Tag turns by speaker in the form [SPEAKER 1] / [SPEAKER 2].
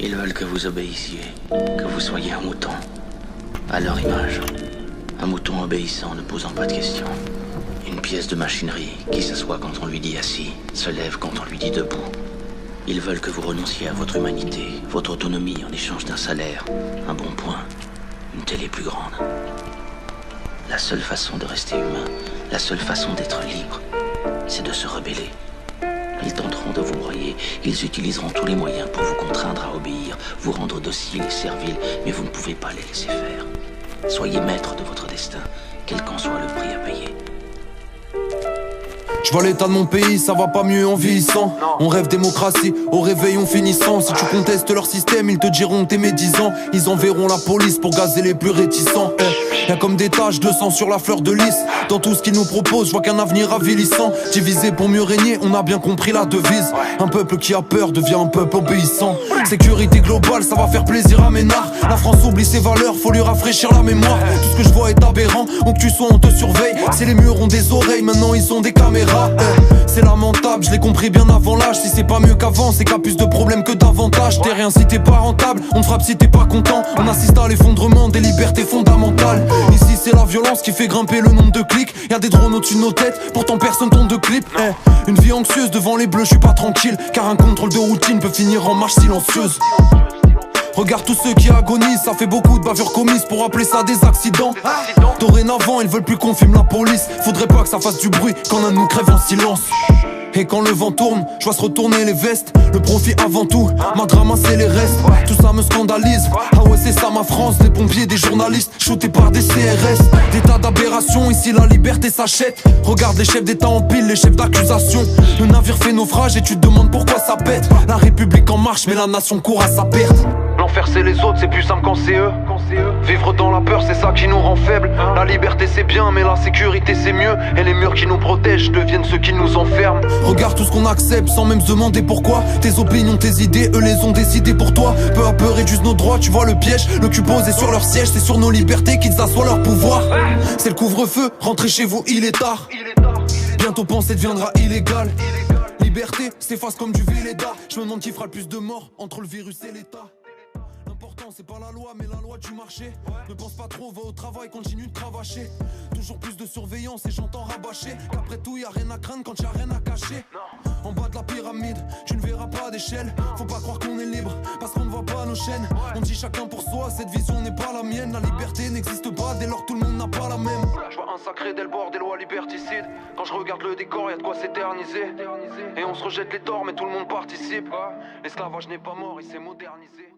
[SPEAKER 1] Ils veulent que vous obéissiez, que vous soyez un mouton. À leur image. Un mouton obéissant, ne posant pas de questions. Une pièce de machinerie qui s'assoit quand on lui dit assis, se lève quand on lui dit debout. Ils veulent que vous renonciez à votre humanité, votre autonomie en échange d'un salaire, un bon point, une télé plus grande. La seule façon de rester humain, la seule façon d'être libre, c'est de se rebeller. Ils tenteront de vous broyer, ils utiliseront tous les moyens pour vous contraindre à obéir, vous rendre docile et servile, mais vous ne pouvez pas les laisser faire. Soyez maître de votre destin, quel qu'en soit le prix à payer.
[SPEAKER 2] Je vois l'état de mon pays, ça va pas mieux en vieillissant. On rêve démocratie, au réveil on finissant. Si tu contestes leur système, ils te diront que t'es médisant. Ils enverront la police pour gazer les plus réticents. Y'a comme des taches de sang sur la fleur de lys. Dans tout ce qu'ils nous proposent, je vois qu'un avenir avilissant. Divisé pour mieux régner, on a bien compris la devise. Un peuple qui a peur devient un peuple obéissant. Sécurité globale, ça va faire plaisir à Ménard. La France oublie ses valeurs, faut lui rafraîchir la mémoire. Tout ce que je vois est aberrant, où que tu sois on te surveille. Si les murs ont des oreilles, maintenant ils ont des caméras. C'est lamentable, je l'ai compris bien avant l'âge. Si c'est pas mieux qu'avant, c'est qu'il y a plus de problèmes que d'avantages. T'es rien si t'es pas rentable, on te frappe si t'es pas content. On assiste à l'effondrement des libertés fondamentales. Ici c'est la violence qui fait grimper le nombre de clics. Y'a des drones au-dessus de nos têtes, pourtant personne tourne de clip. Une vie anxieuse devant les bleus, je suis pas tranquille. Car un contrôle de routine peut finir en marche silencieuse. Regarde tous ceux qui agonisent, ça fait beaucoup de bavures commises pour appeler ça des accidents. Dorénavant, ils veulent plus qu'on filme la police. Faudrait pas que ça fasse du bruit quand un de nous crève en silence. Et quand le vent tourne, je vois se retourner les vestes. Le profit avant tout, ma drama c'est les restes. Tout ça me scandalise, ah ouais c'est ça ma France. Des pompiers, des journalistes, shootés par des CRS. Des tas d'aberrations, ici la liberté s'achète. Regarde les chefs d'état en pile, les chefs d'accusation. Le navire fait naufrage et tu te demandes pourquoi ça pète. La République en marche mais la nation court à sa perte.
[SPEAKER 3] L'enfer c'est les autres, c'est plus simple quand c'est eux. Vivre dans la peur, c'est ça qui nous rend faibles. La liberté c'est bien, mais la sécurité c'est mieux. Et les murs qui nous protègent deviennent ceux qui nous enferment.
[SPEAKER 2] Regarde tout ce qu'on accepte sans même se demander pourquoi. Tes opinions, tes idées, eux les ont décidées pour toi. Peu à peu réduisent nos droits, tu vois le piège. Le cul posé sur leur siège, c'est sur nos libertés qu'ils assoient leur pouvoir. C'est le couvre-feu, rentrez chez vous, il est tard. Bientôt penser deviendra illégal. Liberté s'efface comme du Véleda. Je me demande qui fera le plus de morts entre le virus et l'État. L'important c'est pas la loi mais la loi du marché. Ne pense pas trop, va au travail, continue de cravacher. Toujours plus de surveillance et j'entends rabâcher qu'après tout y'a rien à craindre quand y'a rien à cacher. En bas de la pyramide, tu ne verras pas d'échelle. Faut pas croire qu'on est libre parce qu'on ne voit pas nos chaînes. On dit chacun pour soi, cette vision n'est pas la mienne. La liberté n'existe pas dès lors que tout le monde n'a pas la même.
[SPEAKER 3] Je vois un sacré Delbord, des lois liberticides. Quand je regarde le décor, y'a de quoi s'éterniser. Et on se rejette les torts mais tout le monde participe. L'esclavage n'est pas mort, il s'est modernisé.